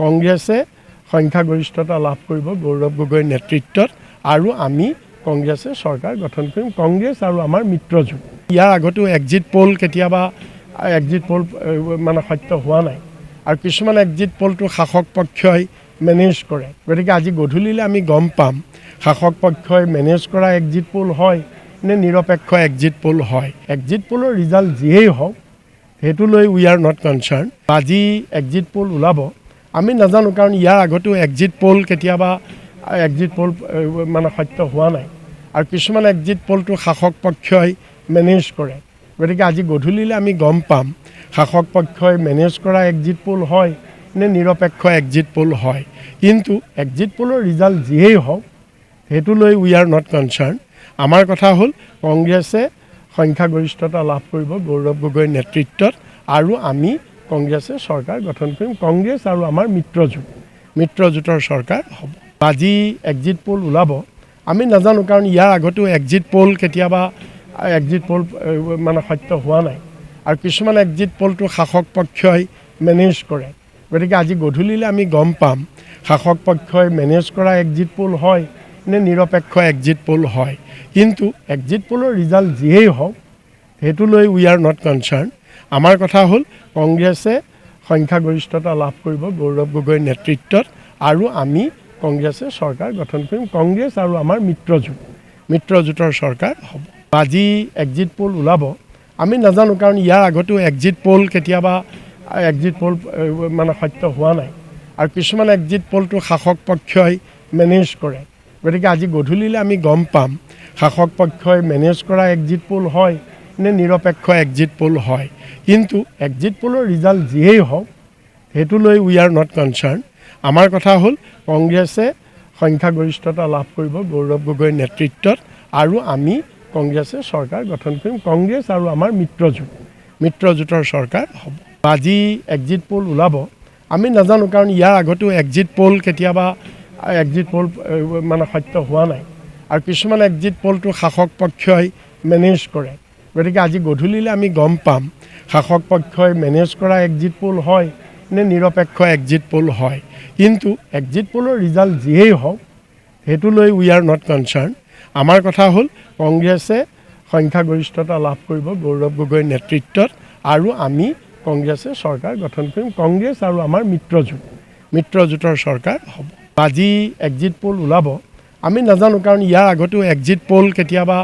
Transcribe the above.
কংগ্ৰেছে সংখ্যাগৰিষ্ঠতা লাভ কৰিব গৌৰৱ গগৈৰ নেতৃত্বত আৰু আমি কংগ্ৰেছে চৰকাৰ গঠন কৰিম। কংগ্ৰেছ আৰু আমাৰ মিত্ৰজোঁট। ইয়াৰ আগতেও এক্সিট পোল কেতিয়াবা এক্সিট পোল মানে সত্য হোৱা নাই আৰু কিছুমান এক্সিট পোলটো শাসক পক্ষই মেনেজ কৰে। গতিকে আজি গধূলিলৈ আমি গম পাম শাসক পক্ষই মেনেজ কৰা এক্সিট পোল হয় নে নিৰপেক্ষ এক্সিট পোল হয়। এক্সিট পোলৰ ৰিজাল্ট যিয়েই হওক সেইটো লৈ উই আৰ নট কনচাৰ্ণ। আজি এক্সিট পোল ওলাব আমি নাজানো, কাৰণ ইয়াৰ আগতেও এক্সিট পোল কেতিয়াবা এক্সিট পোল মানে সত্য হোৱা নাই আৰু কিছুমান এক্সিট পোলটো শাসক পক্ষই মেনেজ কৰে। গতিকে আজি গধূলিলৈ আমি গম পাম শাসক পক্ষই মেনেজ কৰা এক্সিট পোল হয় নে নিৰপেক্ষ এক্সিট পোল হয়। কিন্তু এক্সিট পোলৰ ৰিজাল্ট যিয়েই হওক সেইটো লৈ উই আৰ নট কনচাৰ্ণ। আমাৰ কথা হ'ল কংগ্ৰেছে সংখ্যাগৰিষ্ঠতা লাভ কৰিব গৌৰৱ গগৈৰ নেতৃত্বত আৰু আমি কংগ্ৰেছে চৰকাৰ গঠন কৰিম। কংগ্ৰেছ আৰু আমাৰ মিত্ৰজোঁটৰ চৰকাৰ হ'ব। আজি এক্সিট পোল ওলাব আমি নাজানো, কাৰণ ইয়াৰ আগতেও এক্সিট পোল কেতিয়াবা এক্সিট পোল মানে সত্য হোৱা নাই আৰু কিছুমান এক্সিট পোলটো শাসক পক্ষই মেনেজ কৰে। গতিকে আজি গধূলিলৈ আমি গম পাম শাসক পক্ষই মেনেজ কৰা এক্সিট পোল হয় নে নিৰপেক্ষ এক্সিট পোল হয়। কিন্তু এক্সিট পোলৰ ৰিজাল্ট যিয়েই হওক সেইটো লৈ উই আৰ নট কনচাৰ্ণ। আমাৰ কথা হ'ল কংগ্ৰেছে সংখ্যাগৰিষ্ঠতা লাভ কৰিব গৌৰৱ গগৈৰ নেতৃত্বত আৰু আমি কংগ্ৰেছে চৰকাৰ গঠন কৰিম। কংগ্ৰেছ আৰু আমাৰ মিত্ৰজোঁটৰ চৰকাৰ হ'ব। আজি এক্সিট পোল ওলাব আমি নাজানো, কাৰণ ইয়াৰ আগতেও এক্সিট পোল কেতিয়াবা এক্সিট পোল মানে সত্য হোৱা নাই আৰু কিছুমান এক্সিট পোলটো শাসক পক্ষই মেনেজ কৰে। গতিকে আজি গধূলিলৈ আমি গম পাম শাসক পক্ষই মেনেজ কৰা এক্সিট পোল হয় নে নিৰপেক্ষ এক্সিট পোল হয়। কিন্তু এক্সিট পোলৰ ৰিজাল্ট যিয়েই হওক সেইটো লৈ উই আৰ নট কনচাৰ্ণ। আমাৰ কথা হ'ল কংগ্ৰেছে সংখ্যাগৰিষ্ঠতা লাভ কৰিব গৌৰৱ গগৈৰ নেতৃত্বত আৰু আমি কংগ্ৰেছে চৰকাৰ গঠন কৰিম। কংগ্ৰেছ আৰু আমাৰ মিত্ৰজোঁটৰ চৰকাৰ হ'ব। আজি এক্সিট পোল ওলাব আমি নাজানো, কাৰণ ইয়াৰ আগতেও এক্সিট পোল কেতিয়াবা এক্সিট পোল মানে সত্য হোৱা নাই আৰু কিছুমান এক্সিট পোলটো শাসক পক্ষই মেনেজ কৰে। গতিকে আজি গধূলিলৈ আমি গম পাম শাসক পক্ষই মেনেজ কৰা এক্সিট পোল হয় নে নিৰপেক্ষ এক্সিট পোল হয়। কিন্তু এক্সিট পোলৰ ৰিজাল্ট যিয়েই হওক সেইটো লৈ উই আৰ নট কনচাৰ্ণ। আমাৰ কথা হ'ল কংগ্ৰেছে সংখ্যাগৰিষ্ঠতা লাভ কৰিব গৌৰৱ গগৈৰ নেতৃত্বত আৰু আমি কংগ্ৰেছে চৰকাৰ গঠন কৰিম। কংগ্ৰেছ আৰু আমাৰ মিত্ৰজোঁটৰ চৰকাৰ হ'ব। আজি এক্সিট পোল ওলাব আমি নাজানো, কাৰণ ইয়াৰ আগতেও এক্সিট পোল কেতিয়াবা